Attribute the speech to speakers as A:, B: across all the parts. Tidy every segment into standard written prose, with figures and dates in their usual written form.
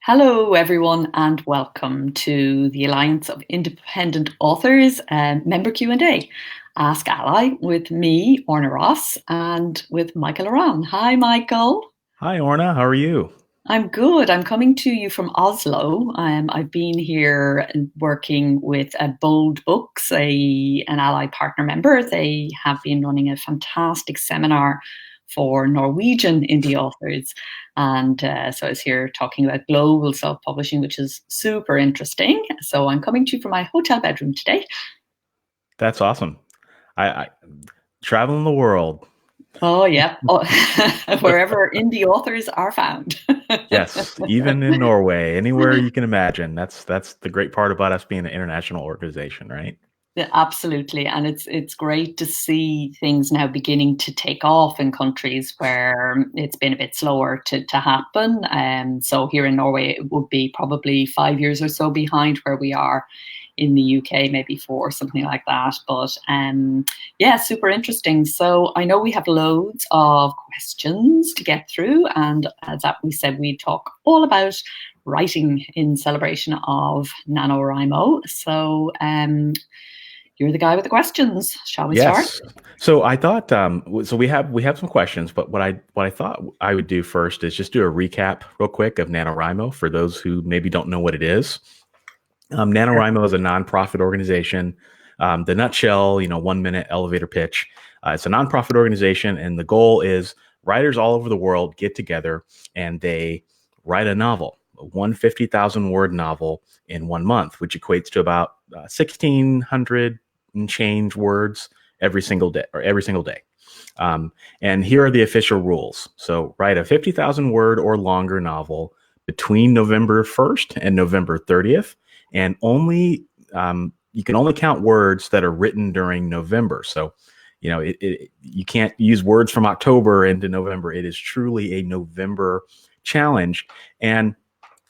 A: Hello, everyone, and welcome to the Alliance of Independent Authors member Q&A. Ask ALLi with me, Orna Ross, and with Michael Ronn. Hi, Michael.
B: Hi, Orna. How are you?
A: I'm good. I'm coming to you from Oslo. I've been here working with Bold Books, an ALLi partner member. They have been running a fantastic seminar for Norwegian indie authors. And so I was here talking about global self-publishing, which is super interesting. So I'm coming to you from my hotel bedroom today.
B: That's awesome. I traveling the world.
A: Oh, yeah. Oh, wherever indie authors are found.
B: Yes, even in Norway, anywhere you can imagine. That's the great part about us being an international organization, right?
A: Yeah, absolutely, and it's great to see things now beginning to take off in countries where it's been a bit slower to happen. So here in Norway, it would be probably 5 years or so behind where we are in the UK, maybe four, something like that. But yeah, super interesting. So I know we have loads of questions to get through, and as we said, we talk all about writing in celebration of NaNoWriMo. So you're the guy with the questions. Shall we start?
B: Yes. So I thought so we have some questions, but what I thought I would do first is just do a recap real quick of NaNoWriMo for those who maybe don't know what it is. NaNoWriMo is a nonprofit organization. The nutshell, 1 minute elevator pitch. It's a nonprofit organization, and the goal is writers all over the world get together and they write a novel, one 50,000 word novel in 1 month, which equates to about 1,600 and change words every single day. And here are the official rules. So write a 50,000 word or longer novel between November 1st and November 30th, and you can only count words that are written during November. So, you can't use words from October into November. It is truly a November challenge. And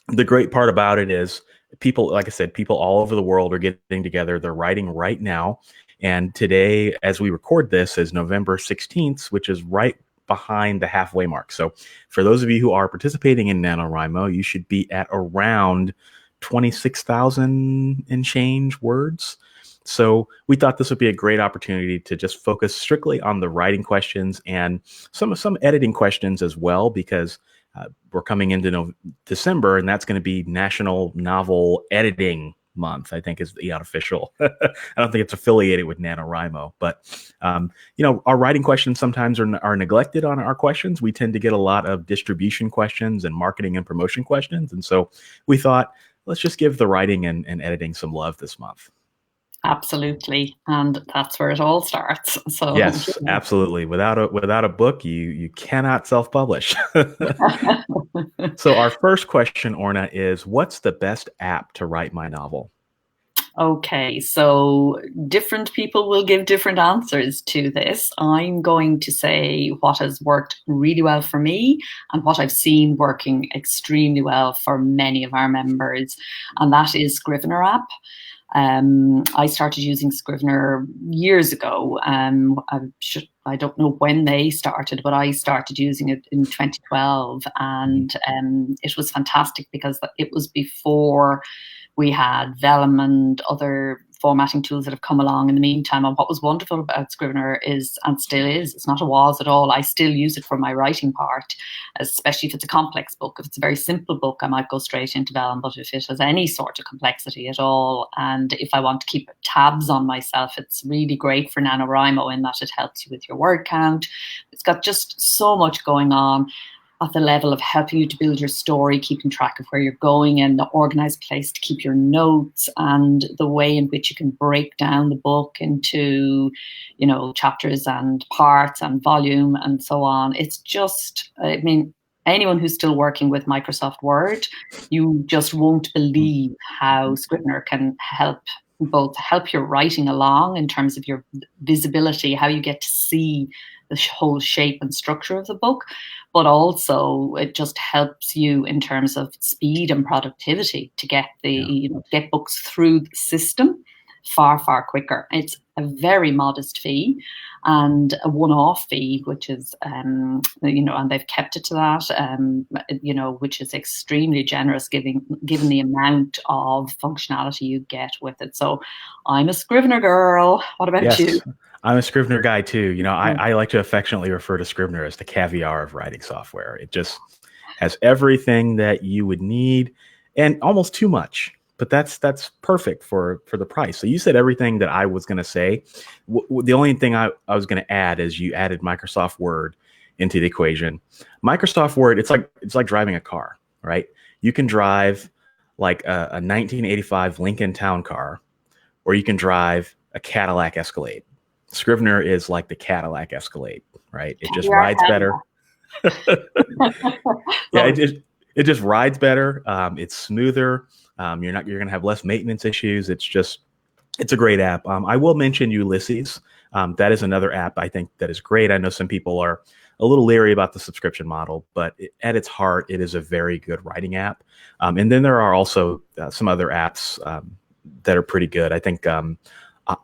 B: the great part about it is people, like I said, people all over the world are getting together. They're writing right now. And today, as we record this, is November 16th, which is right behind the halfway mark. So for those of you who are participating in NaNoWriMo, you should be at around 26,000 and change words. So we thought this would be a great opportunity to just focus strictly on the writing questions and some editing questions as well, because we're coming into December, and that's going to be National Novel Editing Month, I think is the unofficial. I don't think it's affiliated with NaNoWriMo, but our writing questions sometimes are neglected on our questions. We tend to get a lot of distribution questions and marketing and promotion questions. And so we thought, let's just give the writing and editing some love this month.
A: Absolutely, and that's where it all starts. So,
B: Yes, absolutely. Without a book, you cannot self-publish. So our first question, Orna, is what's the best app to write my novel?
A: okay, so different people will give different answers to this. I'm going to say what has worked really well for me and what I've seen working extremely well for many of our members, and that is Scrivener app. I started using Scrivener years ago. I don't know when they started, but I started using it in 2012, and it was fantastic because it was before we had Vellum and other formatting tools that have come along in the meantime. And what was wonderful about Scrivener is, and still is, it's not a was at all. I still use it for my writing part, especially if it's a complex book. If it's a very simple book, I might go straight into Vellum. But if it has any sort of complexity at all, and if I want to keep tabs on myself, it's really great for NaNoWriMo in that it helps you with your word count. It's got just so much going on at the level of helping you to build your story, keeping track of where you're going, and the organized place to keep your notes, and the way in which you can break down the book into, chapters and parts and volume and so on. It's just, I mean, anyone who's still working with Microsoft Word, you just won't believe how Scrivener can both help your writing along in terms of your visibility, how you get to see the whole shape and structure of the book, but also it just helps you in terms of speed and productivity to get
B: Yeah.
A: get books through the system. far, far quicker. It's a very modest fee and a one-off fee, which is, you know, and they've kept it to that, you know, which is extremely generous given the amount of functionality you get with it. So I'm a Scrivener girl. What about you?
B: I'm a Scrivener guy too. You know, I like to affectionately refer to Scrivener as the caviar of writing software. It just has everything that you would need and almost too much. But that's perfect for the price. So you said everything that I was going to say. The only thing I was going to add is you added Microsoft Word into the equation. Microsoft Word, it's like driving a car, right? You can drive like a 1985 Lincoln Town Car, or you can drive a Cadillac Escalade. Scrivener is like the Cadillac Escalade, right? It just rides better. Yeah, it just rides better. It's smoother. You're going to have less maintenance issues. It's a great app. I will mention Ulysses. That is another app I think that is great. I know some people are a little leery about the subscription model, but at its heart, it is a very good writing app. And then there are also some other apps that are pretty good. I think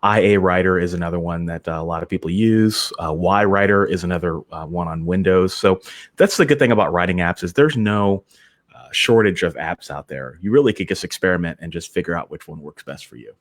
B: IA Writer is another one that a lot of people use. Y Writer is another one on Windows. So that's the good thing about writing apps is there's no shortage of apps out there. You really could just experiment and just figure out which one works best for you.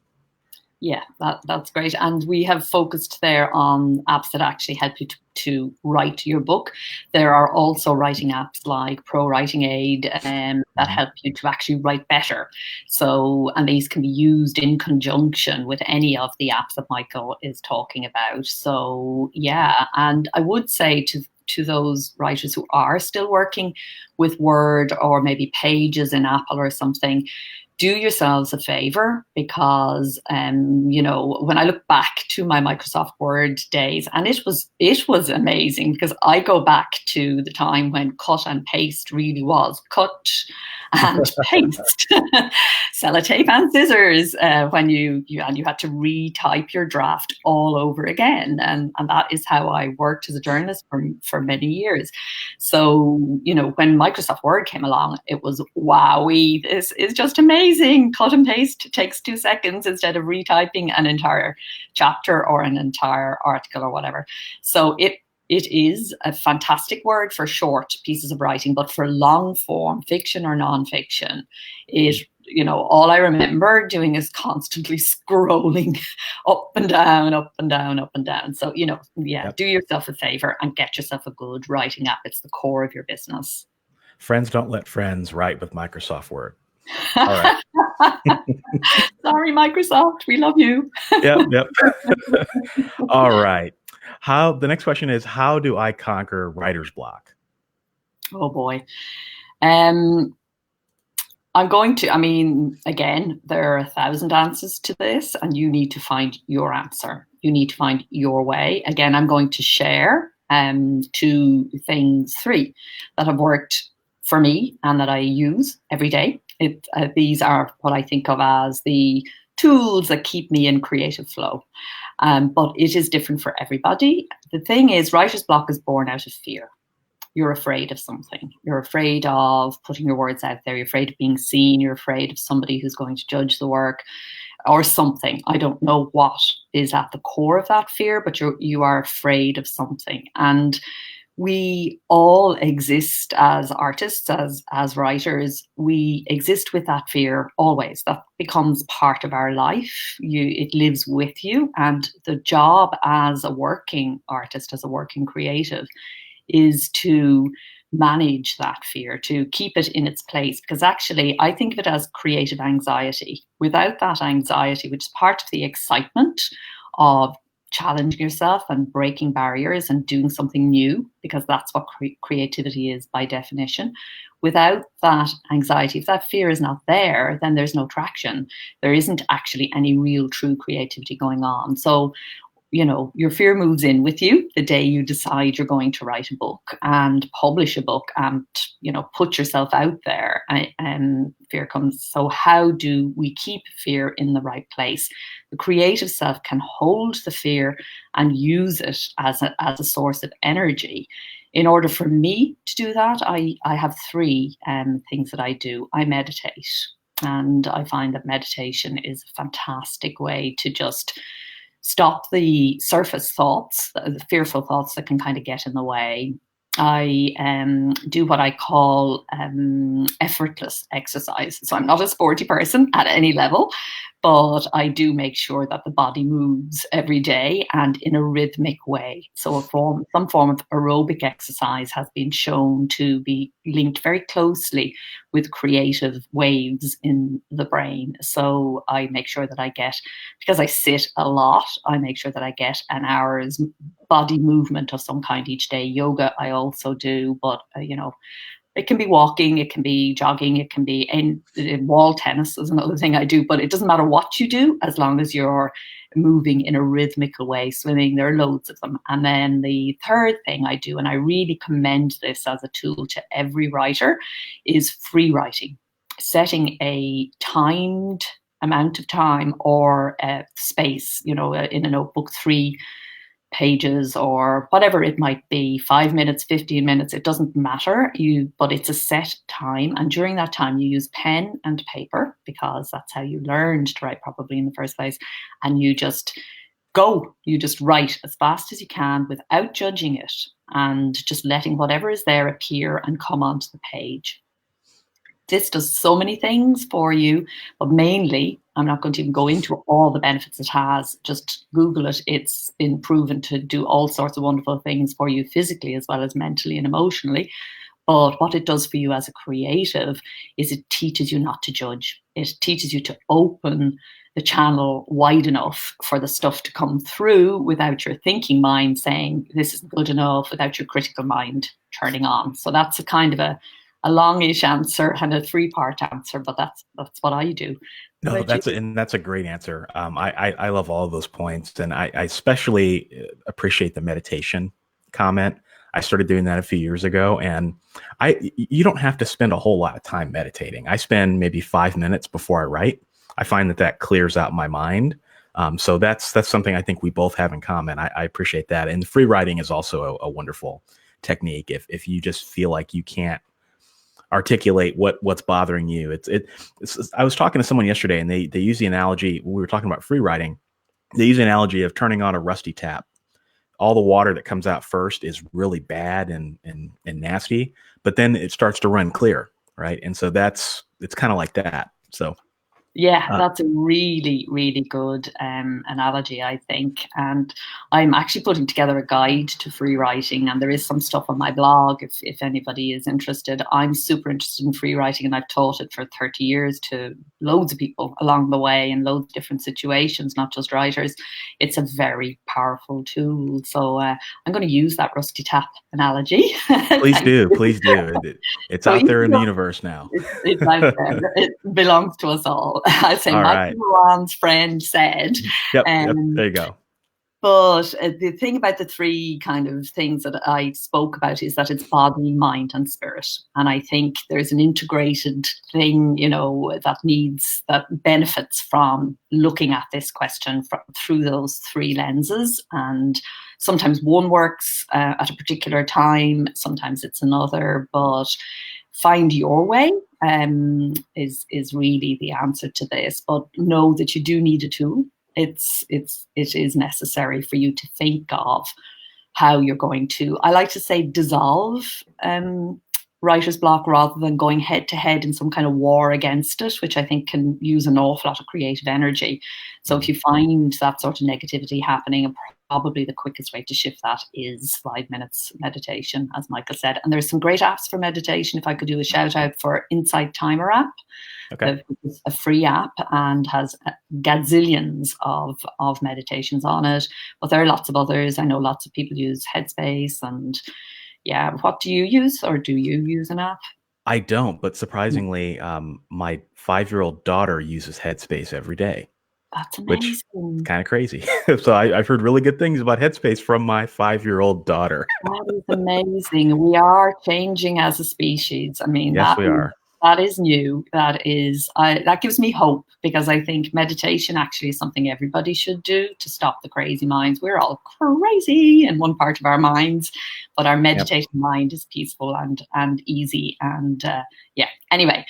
A: Yeah, that's great. And we have focused there on apps that actually help you to write your book. There are also writing apps like Pro Writing Aid that help you to actually write better. So, and these can be used in conjunction with any of the apps that Michael is talking about. So, yeah, and I would say to those writers who are still working with Word or maybe Pages in Apple or something, do yourselves a favor because, you know, when I look back to my Microsoft Word days, and it was amazing because I go back to the time when cut and paste really was cut and paste, sellotape and scissors, when you had to retype your draft all over again. And that is how I worked as a journalist for many years. So, you know, when Microsoft Word came along, it was, wowie, this is just amazing. Cut and paste takes 2 seconds instead of retyping an entire chapter or an entire article or whatever. So it is a fantastic word for short pieces of writing, but for long form fiction or nonfiction, you know, all I remember doing is constantly scrolling up and down, up and down, up and down. So, you know, yeah, do yourself a favor and get yourself a good writing app. It's the core of your business.
B: Friends don't let friends write with Microsoft Word. All right.
A: Sorry, Microsoft, we love you.
B: Yep. All right. The next question is, how do I conquer writer's block?
A: Oh boy. I'm going to, I mean, again, there are 1,000 answers to this and you need to find your answer. You need to find your way. Again, I'm going to share 3 that have worked for me and that I use every day. These are what I think of as the tools that keep me in creative flow. But it is different for everybody. The thing is, writer's block is born out of fear. You're afraid of something. You're afraid of putting your words out there. You're afraid of being seen. You're afraid of somebody who's going to judge the work or something. I don't know what is at the core of that fear, but you are afraid of something. And we all exist as artists, as writers. We exist with that fear always. That becomes part of our life. It lives with you. And the job as a working artist, as a working creative, is to manage that fear, to keep it in its place. Because actually, I think of it as creative anxiety. Without that anxiety, which is part of the excitement of challenging yourself and breaking barriers and doing something new, because that's what creativity is by definition. Without that anxiety, if that fear is not there, then there's no traction. There isn't actually any real true creativity going on. So, you know, your fear moves in with you the day you decide you're going to write a book and publish a book and, you know, put yourself out there, and fear comes. So how do we keep fear in the right place? The creative self can hold the fear and use it as a source of energy. In order for me to do that, I have 3 things that I do. I meditate. And I find that meditation is a fantastic way to just stop the surface thoughts, the fearful thoughts that can kind of get in the way. I do what I call effortless exercise. So I'm not a sporty person at any level, but I do make sure that the body moves every day and in a rhythmic way. So some form of aerobic exercise has been shown to be linked very closely with creative waves in the brain. So I make sure that I get, because I sit a lot, I make sure that I get an hour's body movement of some kind each day. Yoga I also do, but it can be walking, it can be jogging, it can be in wall tennis is another thing I do, but it doesn't matter what you do as long as you're moving in a rhythmical way. Swimming, there are loads of them. And then the third thing I do, and I really commend this as a tool to every writer, is free writing. Setting a timed amount of time or space, in a notebook, 3 pages or whatever it might be, 5 minutes, 15 minutes, it doesn't matter, but it's a set time. And during that time you use pen and paper, because that's how you learned to write probably in the first place. And you just write as fast as you can without judging it, and just letting whatever is there appear and come onto the page. This does so many things for you, but mainly, I'm not going to even go into all the benefits it has. Just Google it. It's been proven to do all sorts of wonderful things for you physically as well as mentally and emotionally. But what it does for you as a creative is it teaches you not to judge. It teaches you to open the channel wide enough for the stuff to come through without your thinking mind saying, this isn't good enough, without your critical mind turning on. So that's a kind of a longish answer and a 3-part answer, but that's what I do.
B: No, that's a great answer. I love all of those points, and I especially appreciate the meditation comment. I started doing that a few years ago, and you don't have to spend a whole lot of time meditating. I spend maybe 5 minutes before I write. I find that clears out my mind. So that's something I think we both have in common. I appreciate that, and free writing is also a wonderful technique. If you just feel like you can't articulate what's bothering you. I was talking to someone yesterday, and they use the analogy when we were talking about free writing. They use the analogy of turning on a rusty tap. All the water that comes out first is really bad and nasty, but then it starts to run clear, right? And so it's kind of like that. So
A: yeah, that's a really, really good analogy, I think. And I'm actually putting together a guide to free writing, and there is some stuff on my blog if anybody is interested. I'm super interested in free writing, and I've taught it for 30 years to loads of people along the way in loads of different situations, not just writers. It's a very powerful tool. So I'm going to use that rusty tap analogy.
B: Please do. It's out there in the universe now.
A: It's out there. It belongs to us all. I say Michael Ronn's friend said.
B: Yep, there you go.
A: But the thing about the 3 kind of things that I spoke about is that it's body, mind, and spirit. And I think there's an integrated thing, that benefits from looking at this question through those 3 lenses. And sometimes one works at a particular time, sometimes it's another, but find your way is really the answer to this. But know that you do need a tool. It is necessary for you to think of how you're going to, I like to say, dissolve writer's block rather than going head to head in some kind of war against it, which I think can use an awful lot of creative energy. So if you find that sort of negativity happening, probably the quickest way to shift that is 5 minutes meditation, as Michael said. And there's some great apps for meditation. If I could do a shout out for Insight Timer app. Okay. It's a free app and has gazillions of meditations on it. But there are lots of others. I know lots of people use Headspace. And yeah, what do you use, or do you use an app?
B: I don't, but surprisingly, my 5-year-old daughter uses Headspace every day.
A: That's amazing.
B: Which is kind of crazy. So I've heard really good things about Headspace from my 5-year-old daughter.
A: That is amazing. We are changing as a species. I mean,
B: yes, we are.
A: That is new. That gives me hope, because I think meditation actually is something everybody should do to stop the crazy minds. We're all crazy in one part of our minds, but our meditating mind is peaceful and easy. And anyway.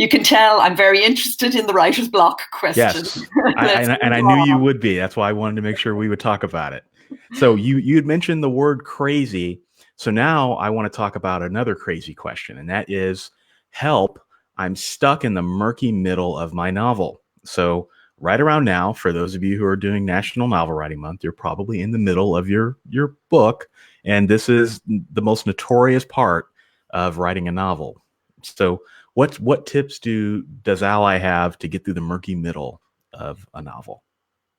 A: You can tell I'm very interested in the writer's block question.
B: Yes, and I knew you would be. That's why I wanted to make sure we would talk about it. So you had mentioned the word crazy. So now I want to talk about another crazy question, and that is, help, I'm stuck in the murky middle of my novel. So right around now, for those of you who are doing National Novel Writing Month, you're probably in the middle of your book, and this is the most notorious part of writing a novel. So what tips does ALLi have to get through the murky middle of a novel?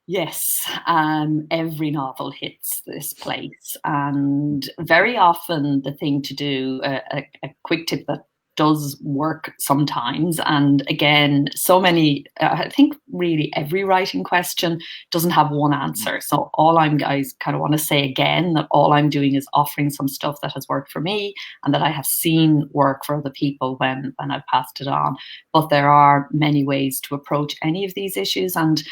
A: Yes, every novel hits this place, and very often the thing to do, a quick tip that does work sometimes, and again, so many, I think really every writing question doesn't have one answer. So all guys kind of want to say again that all I'm doing is offering some stuff that has worked for me and that I have seen work for other people when I've passed it on. But there are many ways to approach any of these issues, and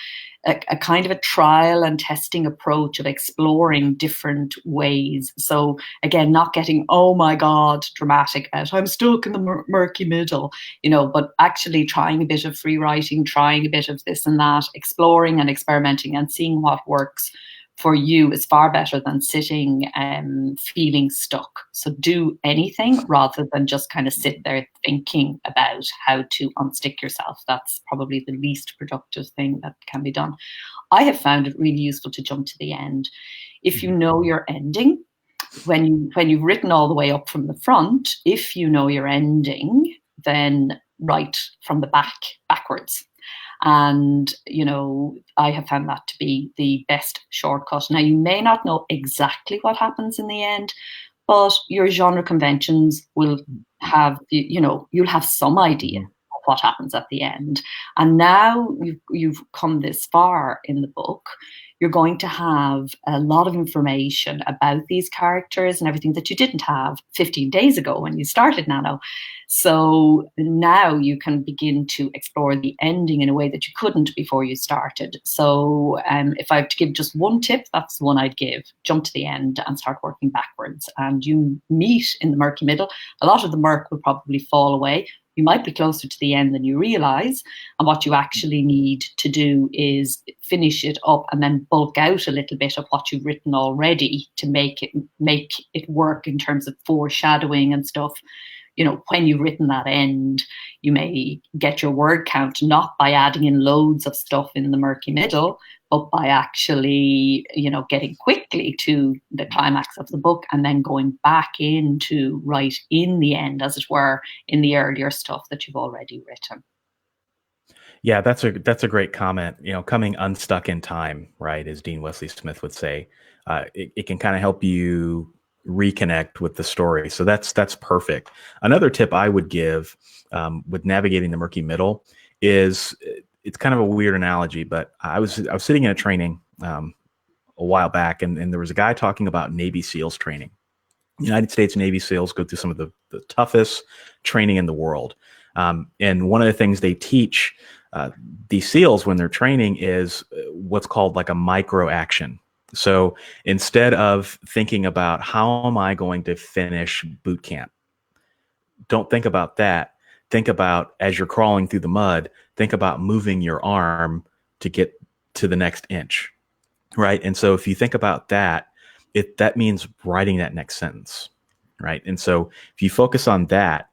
A: a kind of a trial and testing approach of exploring different ways. So again, not getting, oh my God, dramatic at I'm stuck in the murky middle, but actually trying a bit of free writing, trying a bit of this and that, exploring and experimenting and seeing what works for you is far better than sitting feeling stuck. So do anything rather than just kind of sit there thinking about how to unstick yourself. That's probably the least productive thing that can be done. I have found it really useful to jump to the end. If you know your ending, when you've written all the way up from the front, if you know your ending, then write from the backwards. And, I have found that to be the best shortcut. Now, you may not know exactly what happens in the end, but your genre conventions will have, you'll have some idea of what happens at the end. And now you've come this far in the book, you're going to have a lot of information about these characters and everything that you didn't have 15 days ago when you started Nano. So now you can begin to explore the ending in a way that you couldn't before you started. So if I have to give just one tip, that's the one I'd give. Jump to the end and start working backwards. And you meet in the murky middle. A lot of the murk will probably fall away. You might be closer to the end than you realize. And what you actually need to do is finish it up and then bulk out a little bit of what you've written already to make it work in terms of foreshadowing and stuff. When you've written that end, you may get your word count not by adding in loads of stuff in the murky middle, but by actually, getting quickly to the climax of the book and then going back in to write in the end, as it were, in the earlier stuff that you've already written.
B: Yeah, that's a great comment. Coming unstuck in time, right, as Dean Wesley Smith would say, it can kind of help you reconnect with the story. So that's perfect. Another tip I would give with navigating the murky middle is, it's kind of a weird analogy, but I was sitting in a training a while back, and there was a guy talking about Navy SEALs training. United States Navy SEALs go through some of the toughest training in the world. And one of the things they teach these SEALs when they're training is what's called like a micro action. So instead of thinking about how am I going to finish boot camp, don't think about that. Think about, as you're crawling through the mud, think about moving your arm to get to the next inch, right? And so if you think about that, that means writing that next sentence, right? And so if you focus on that,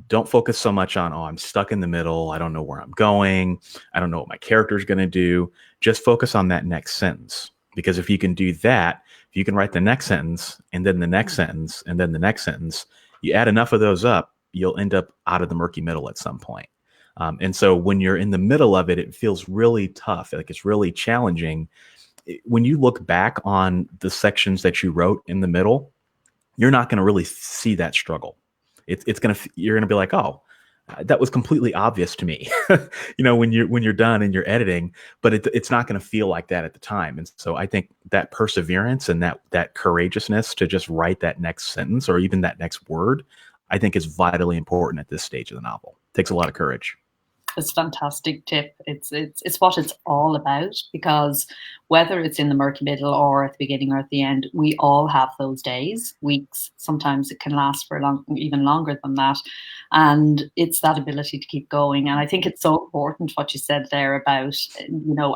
B: don't focus so much on, oh, I'm stuck in the middle, I don't know where I'm going, I don't know what my character is going to do. Just focus on that next sentence. Because if you can do that, if you can write the next sentence and then the next sentence and then the next sentence, you add enough of those up, you'll end up out of the murky middle at some point. And so when you're in the middle of it, it feels really tough. Like it's really challenging. When you look back on the sections that you wrote in the middle, you're not going to really see that struggle. You're going to be like, oh, that was completely obvious to me, when you're done and you're editing, but it's not going to feel like that at the time. And so I think that perseverance and that courageousness to just write that next sentence or even that next word, I think is vitally important at this stage of the novel. It takes a lot of courage.
A: It's a fantastic tip. It's what it's all about, because whether it's in the murky middle or at the beginning or at the end, we all have those days, weeks. Sometimes it can last for even longer than that. And it's that ability to keep going. And I think it's so important what you said there about,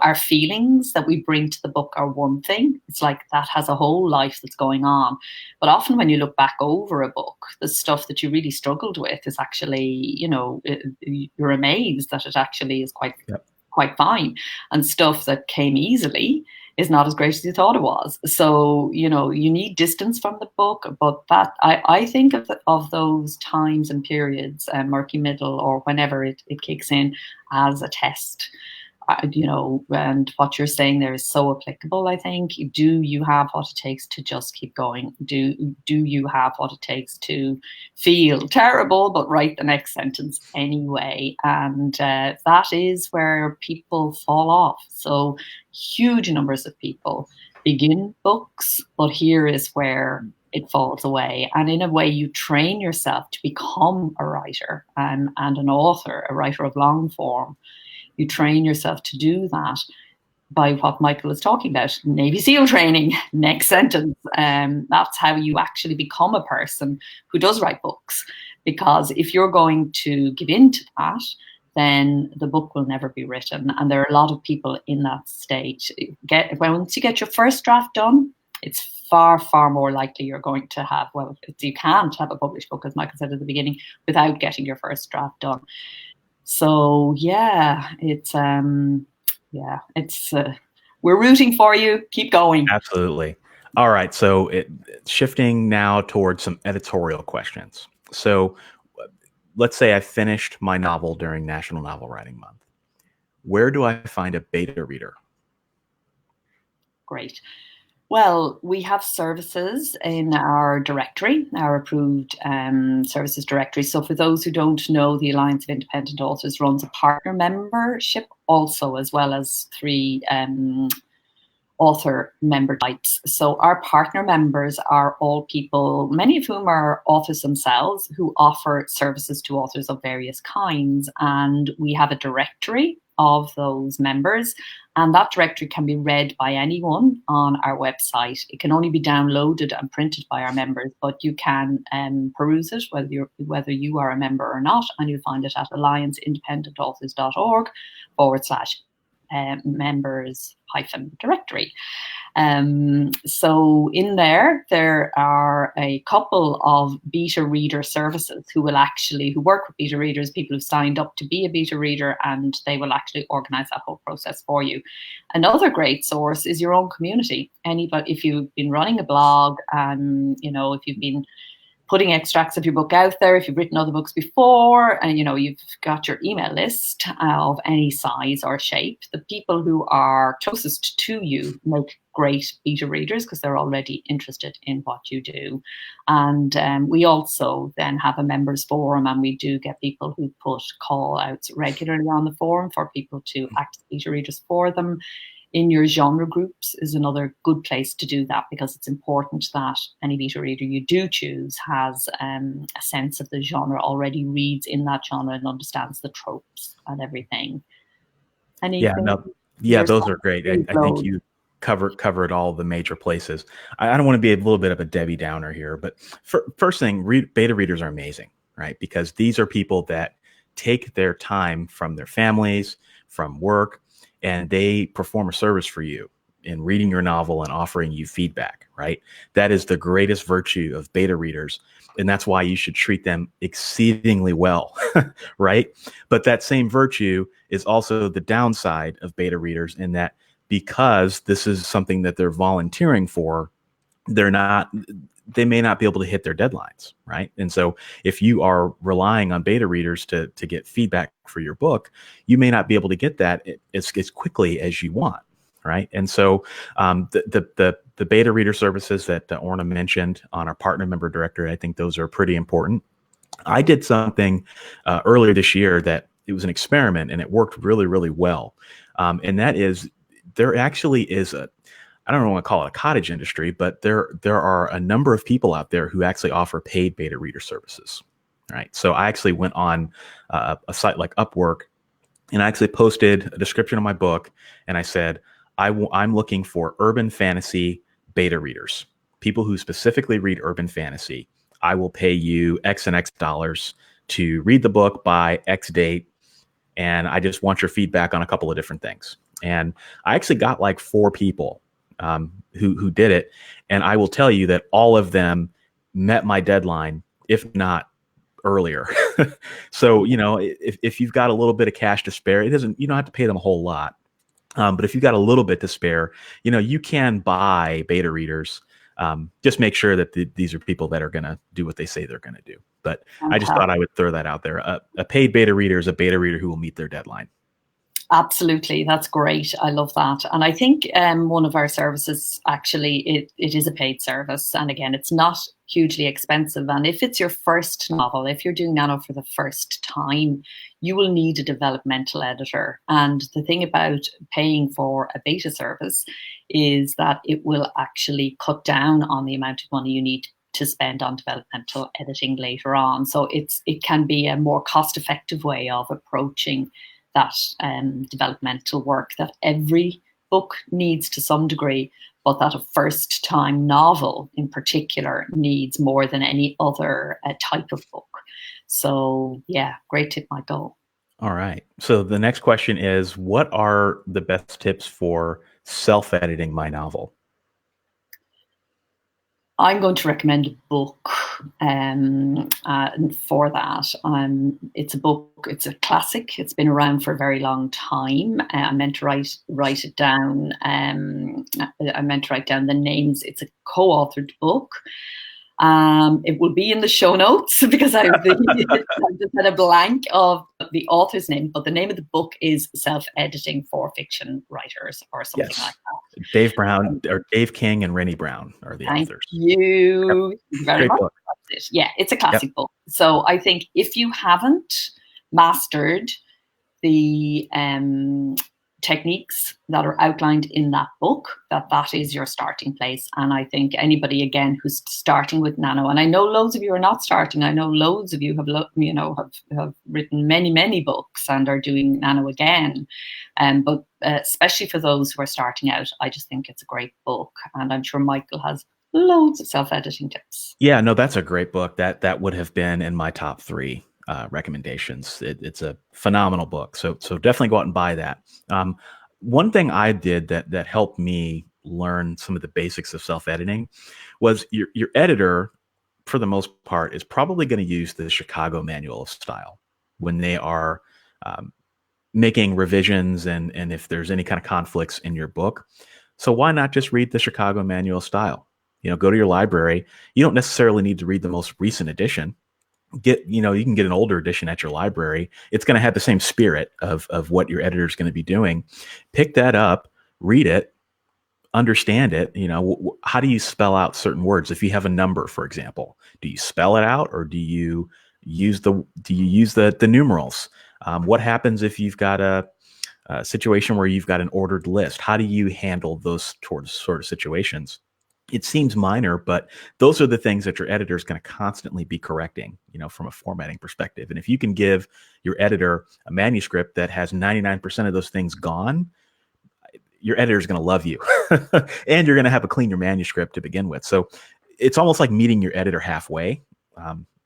A: our feelings that we bring to the book are one thing. It's like that has a whole life that's going on. But often when you look back over a book, the stuff that you really struggled with is actually, you're amazed that it actually is quite fine. And stuff that came easily is not as great as you thought it was. So, you need distance from the book, but that I think of those times and periods, murky middle or whenever it kicks in, as a test. And what you're saying there is so applicable. I think, do you have what it takes to just keep going? Do you have what it takes to feel terrible but write the next sentence anyway? And that is where people fall off. So huge numbers of people begin books, but here is where it falls away. And in a way, you train yourself to become a writer and an author, a writer of long form. You train yourself to do that by what Michael is talking about, Navy SEAL training, next sentence. That's how you actually become a person who does write books. Because if you're going to give in to that, then the book will never be written. And there are a lot of people in that state. Once you get your first draft done, it's far, far more likely you're going to have, you can't have a published book, as Michael said at the beginning, without getting your first draft done. So yeah, we're rooting for you. Keep going.
B: Absolutely. All right. So shifting now towards some editorial questions. So let's say I finished my novel during National Novel Writing Month. Where do I find a beta reader?
A: Great. Well, we have services in our directory, our approved services directory. So for those who don't know, the Alliance of Independent Authors runs a partner membership also, as well as 3 author member types. So our partner members are all people, many of whom are authors themselves, who offer services to authors of various kinds. And we have a directory of those members, and that directory can be read by anyone on our website. It can only be downloaded and printed by our members, but you can peruse it, whether you are a member or not, and you'll find it at allianceindependentauthors.org/members-directory. So in there are a couple of beta reader services who work with beta readers, people who've signed up to be a beta reader, and they will actually organize that whole process for you. Another great source is your own community. If you've been running a blog, and if you've been putting extracts of your book out there, if you've written other books before, and you've got your email list of any size or shape, the people who are closest to you make great beta readers because they're already interested in what you do. And we also then have a members forum, and we do get people who put call outs regularly on the forum for people to act as beta readers for them. In your genre groups is another good place to do that, because it's important that any beta reader you do choose has a sense of the genre, already reads in that genre and understands the tropes and everything.
B: Those are great. I think you covered all the major places. I don't want to be a little bit of a Debbie Downer here, but first thing, beta readers are amazing, right? Because these are people that take their time from their families, from work, and they perform a service for you in reading your novel and offering you feedback, right? That is the greatest virtue of beta readers. And that's why you should treat them exceedingly well, right? But that same virtue is also the downside of beta readers, in that because this is something that they're volunteering for, they may not be able to hit their deadlines, right? And so if you are relying on beta readers to get feedback for your book, you may not be able to get that as quickly as you want, right? And so the beta reader services that Orna mentioned on our partner member directory, I think those are pretty important. I did something earlier this year that it was an experiment, and it worked really, really well. And that is, there actually is I don't want to call it a cottage industry, but there are a number of people out there who actually offer paid beta reader services, right? So I actually went on a site like Upwork and I actually posted a description of my book, and I said, I'm looking for urban fantasy beta readers, people who specifically read urban fantasy. I will pay you X and X dollars to read the book by X date, and I just want your feedback on a couple of different things. And I actually got like 4 people who did it, and I will tell you that all of them met my deadline, if not earlier. So, if you've got a little bit of cash to spare, you don't have to pay them a whole lot. But if you've got a little bit to spare, you can buy beta readers. Just make sure that these are people that are going to do what they say they're going to do. But I just thought I would throw that out there. A paid beta reader is a beta reader who will meet their deadline.
A: Absolutely. That's great. I love that. And I think one of our services, actually, it is a paid service. And again, it's not hugely expensive. And if it's your first novel, if you're doing Nano for the first time, you will need a developmental editor. And the thing about paying for a beta service is that it will actually cut down on the amount of money you need to spend on developmental editing later on. So it can be a more cost-effective way of approaching that developmental work that every book needs to some degree, but that a first-time novel in particular needs more than any other type of book. So yeah, great tip, Michael.
B: All right. So the next question is, what are the best tips for self-editing my novel?
A: I'm going to recommend a book for that. It's a book, it's a classic. It's been around for a very long time. I meant to write it down. I meant to write down the names. It's a co-authored book. It will be in the show notes because I just had a blank of the author's name, but the name of the book is Self-Editing for Fiction Writers or something like that.
B: Dave Brown or Dave King and Rennie Brown are the authors.
A: Thank you very much. Yeah, it's a classic book. So I think if you haven't mastered the techniques that are outlined in that book, that is your starting place. And I think anybody, again, who's starting with Nano, and I know loads of you are not starting. I know loads of you have written many books and are doing Nano again. But especially for those who are starting out, I just think it's a great book. And I'm sure Michael has loads of self-editing tips.
B: Yeah, no, that's a great book. That would have been in my top 3 recommendations. It's a phenomenal book. So definitely go out and buy that. One thing I did that helped me learn some of the basics of self-editing was your editor, for the most part, is probably going to use the Chicago Manual of Style when they are making revisions and if there's any kind of conflicts in your book. So why not just read the Chicago Manual of Style? Go to your library. You don't necessarily need to read the most recent edition. You can get an older edition at your library. It's going to have the same spirit of what your editor is going to be doing. Pick that up, read it, understand it. How do you spell out certain words? If you have a number, for example, do you spell it out or do you use the numerals? What happens if you've got a situation where you've got an ordered list? How do you handle those sort of situations? It seems minor, but those are the things that your editor is going to constantly be correcting, from a formatting perspective. And if you can give your editor a manuscript that has 99% of those things gone, your editor is going to love you and you're going to have a cleaner manuscript to begin with. So it's almost like meeting your editor halfway.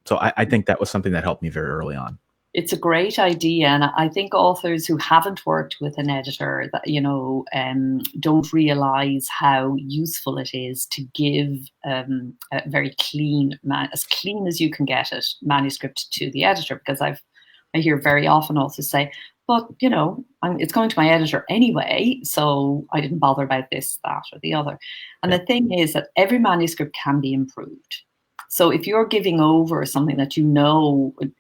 B: So I think that was something that helped me very early on.
A: It's a great idea, and I think authors who haven't worked with an editor, don't realize how useful it is to give a very clean, as clean as you can get it, manuscript to the editor. Because I hear very often authors say, "But it's going to my editor anyway, so I didn't bother about this, that, or the other." And the thing is that every manuscript can be improved. So if you're giving over something that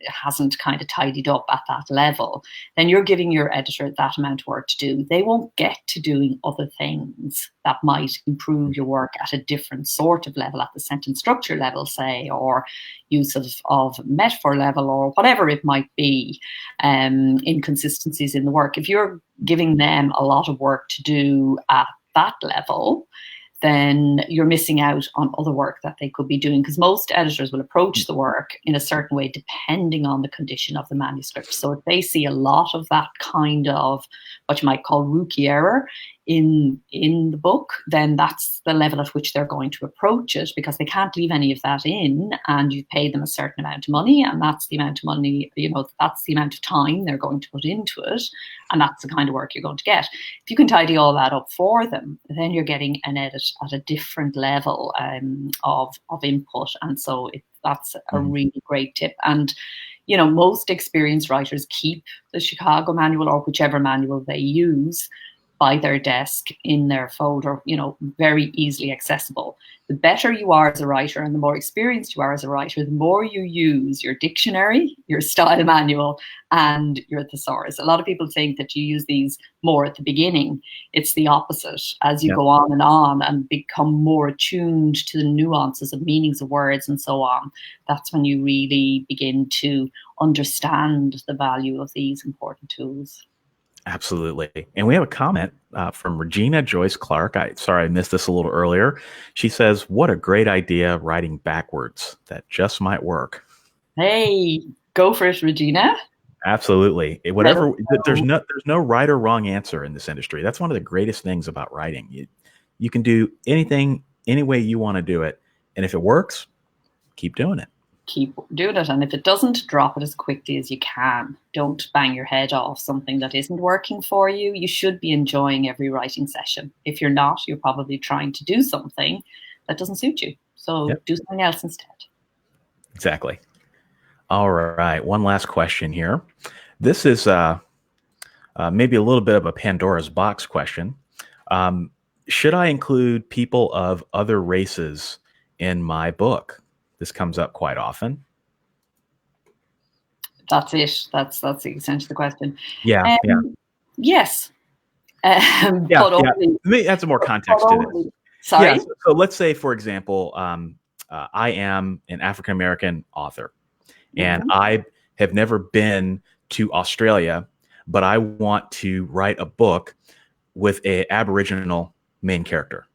A: hasn't kind of tidied up at that level, then you're giving your editor that amount of work to do. They won't get to doing other things that might improve your work at a different sort of level, at the sentence structure level, say, or use of metaphor level, or whatever it might be, inconsistencies in the work. If you're giving them a lot of work to do at that level, then you're missing out on other work that they could be doing, because most editors will approach the work in a certain way depending on the condition of the manuscript. So if they see a lot of that kind of what you might call rookie error in the book, then that's the level at which they're going to approach it, because they can't leave any of that in, and you've paid them a certain amount of money, and that's the amount of money, that's the amount of time they're going to put into it, and that's the kind of work you're going to get. If you can tidy all that up for them, then you're getting an edit at a different level of input, and so that's a really great tip. And most experienced writers keep the Chicago manual or whichever manual they use by their desk in their folder, very easily accessible. The better you are as a writer and the more experienced you are as a writer, the more you use your dictionary, your style manual, and your thesaurus. A lot of people think that you use these more at the beginning. It's the opposite. As you go on and become more attuned to the nuances of meanings of words and so on, that's when you really begin to understand the value of these important tools.
B: Absolutely. And we have a comment from Regina Joyce Clark. Sorry, I missed this a little earlier. She says, "What a great idea, writing backwards. That just might work."
A: Hey, go for it, Regina.
B: Absolutely. There's no right or wrong answer in this industry. That's one of the greatest things about writing. You can do anything any way you want to do it. And if it works, keep doing it.
A: Keep doing it. And if it doesn't, drop it as quickly as you can. Don't bang your head off something that isn't working for you. You should be enjoying every writing session. If you're not, you're probably trying to do something that doesn't suit you. So do something else instead.
B: Exactly. All right. One last question here. This is maybe a little bit of a Pandora's box question. Should I include people of other races in my book? This comes up quite often.
A: That's it. That's the extent of the question.
B: Yeah.
A: Yes.
B: But only, let me add some more context to this.
A: Sorry?
B: Yeah, so let's say, for example, I am an African-American author, and I have never been to Australia, but I want to write a book with an Aboriginal main character.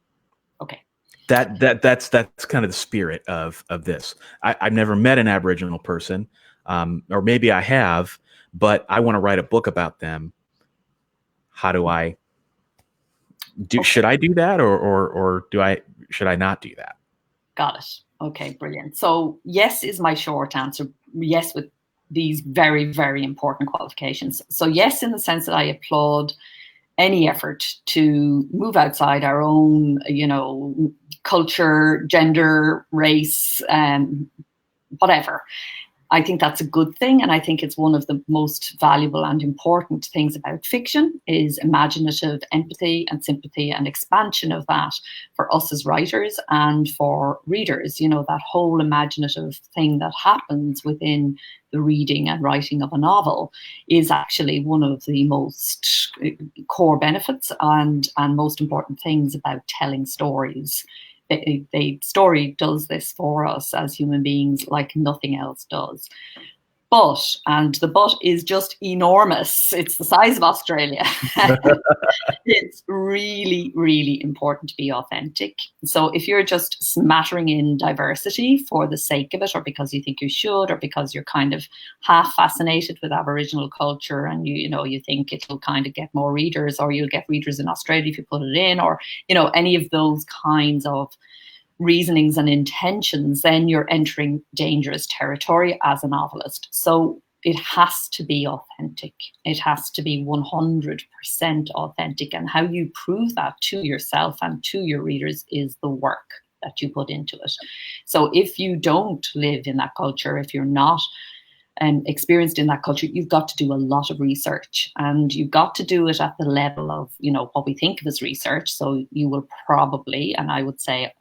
A: Okay.
B: That's kind of the spirit of this. I've never met an Aboriginal person, or maybe I have, but I want to write a book about them. How do I do? Okay. Should I do that, or should I not do that?
A: Got it. Okay, brilliant. So yes is my short answer. Yes, with these very, very important qualifications. So yes, in the sense that I applaud any effort to move outside our own, culture, gender, race, whatever. I think that's a good thing, and I think it's one of the most valuable and important things about fiction is imaginative empathy and sympathy and expansion of that for us as writers and for readers. That whole imaginative thing that happens within the reading and writing of a novel is actually one of the most core benefits and most important things about telling stories. The story does this for us as human beings like nothing else does. And the but is just enormous. It's the size of Australia. It's really, really important to be authentic. So if you're just smattering in diversity for the sake of it, or because you think you should, or because you're kind of half fascinated with Aboriginal culture and you think it'll kind of get more readers, or you'll get readers in Australia if you put it in, or any of those kinds of reasonings and intentions, then you're entering dangerous territory as a novelist. So it has to be authentic. It has to be 100% authentic. And how you prove that to yourself and to your readers is the work that you put into it. So if you don't live in that culture, if you're not experienced in that culture, you've got to do a lot of research, and you've got to do it at the level of, what we think of as research. So you will probably, and I would say,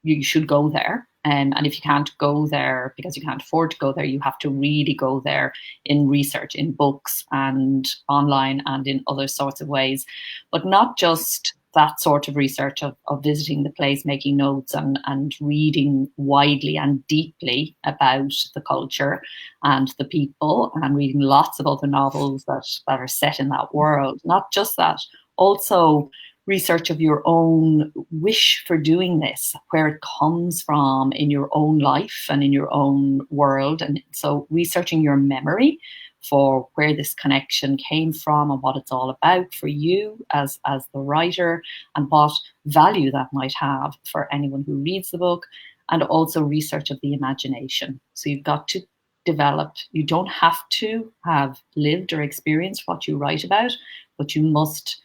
A: you should go there. And if you can't go there because you can't afford to go there, you have to really go there in research, in books and online and in other sorts of ways. But not just that sort of research of visiting the place, making notes and reading widely and deeply about the culture and the people, and reading lots of other novels that are set in that world. Not just that, also research of your own wish for doing this, where it comes from in your own life and in your own world. And so researching your memory for where this connection came from and what it's all about for you as the writer, and what value that might have for anyone who reads the book, and also research of the imagination. So you've got to develop, you don't have to have lived or experienced what you write about, but it must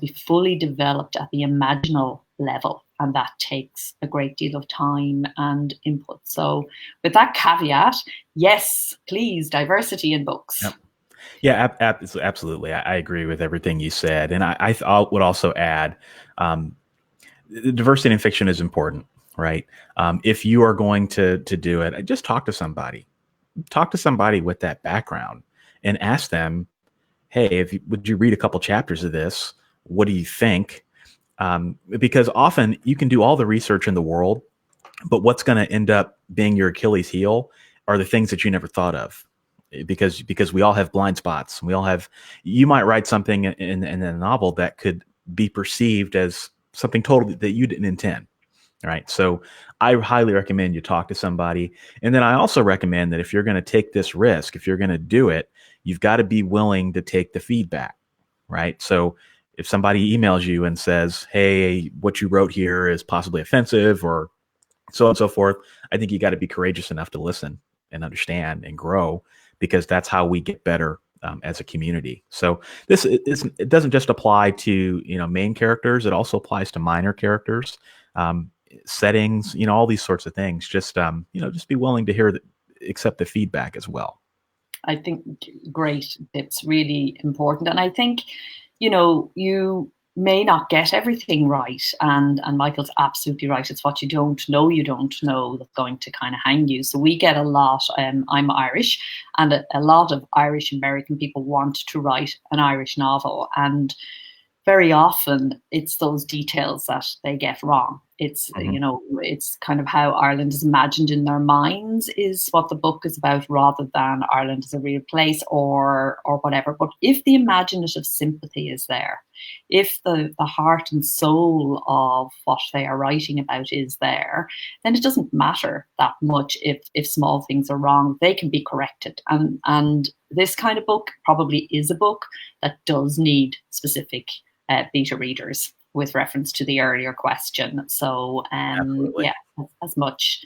A: be fully developed at the imaginal level, and that takes a great deal of time and input. So with that caveat, yes, please, diversity in books.
B: Yep. Yeah, absolutely. I agree with everything you said. And I would also add, diversity in fiction is important, right? If you are going to do it, just talk to somebody. Talk to somebody with that background and ask them, hey, would you read a couple chapters of this? What do you think? Because often you can do all the research in the world, but what's going to end up being your Achilles heel are the things that you never thought of. Because we all have blind spots. You might write something in a novel that could be perceived as something totally that you didn't intend. Right. So I highly recommend you talk to somebody. And then I also recommend that if you're going to take this risk, if you're going to do it, you've got to be willing to take the feedback. Right. So if somebody emails you and says, hey, what you wrote here is possibly offensive or so on and so forth, I think you got to be courageous enough to listen and understand and grow, because that's how we get better as a community. So it doesn't just apply to, main characters. It also applies to minor characters. Settings, all these sorts of things. Just be willing to accept the feedback as well.
A: I think great. It's really important. And I think, you may not get everything right. And Michael's absolutely right. It's what you don't know that's going to kind of hang you. So we get a lot, I'm Irish, and a lot of Irish American people want to write an Irish novel. And very often it's those details that they get wrong. It's, it's kind of how Ireland is imagined in their minds is what the book is about, rather than Ireland as a real place or whatever. But if the imaginative sympathy is there, if the heart and soul of what they are writing about is there, then it doesn't matter that much if small things are wrong. They can be corrected. And this kind of book probably is a book that does need specific beta readers, with reference to the earlier question. So yeah, as much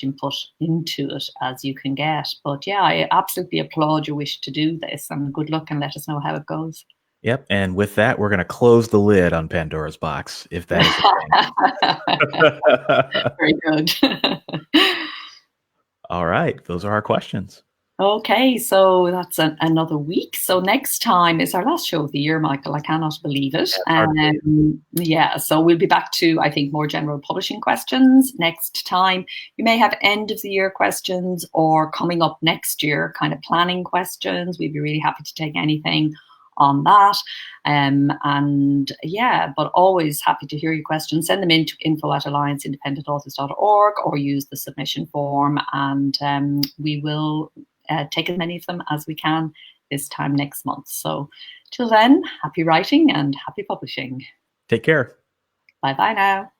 A: input into it as you can get. But yeah, I absolutely applaud your wish to do this, and good luck, and let us know how it goes.
B: Yep. And with that, we're going to close the lid on Pandora's box, if that is
A: Very good.
B: All right. Those are our questions.
A: Okay, so that's another week. So next time is our last show of the year, Michael. I cannot believe it. Yeah, so we'll be back to, I think, more general publishing questions next time. You may have end of the year questions, or coming up next year kind of planning questions. We'd be really happy to take anything on that. And yeah, but always happy to hear your questions. Send them into info@allianceindependentauthors.org, or use the submission form, and we will take as many of them as we can this time next month. So till then, happy writing and happy publishing.
B: Take care.
A: Bye-bye now.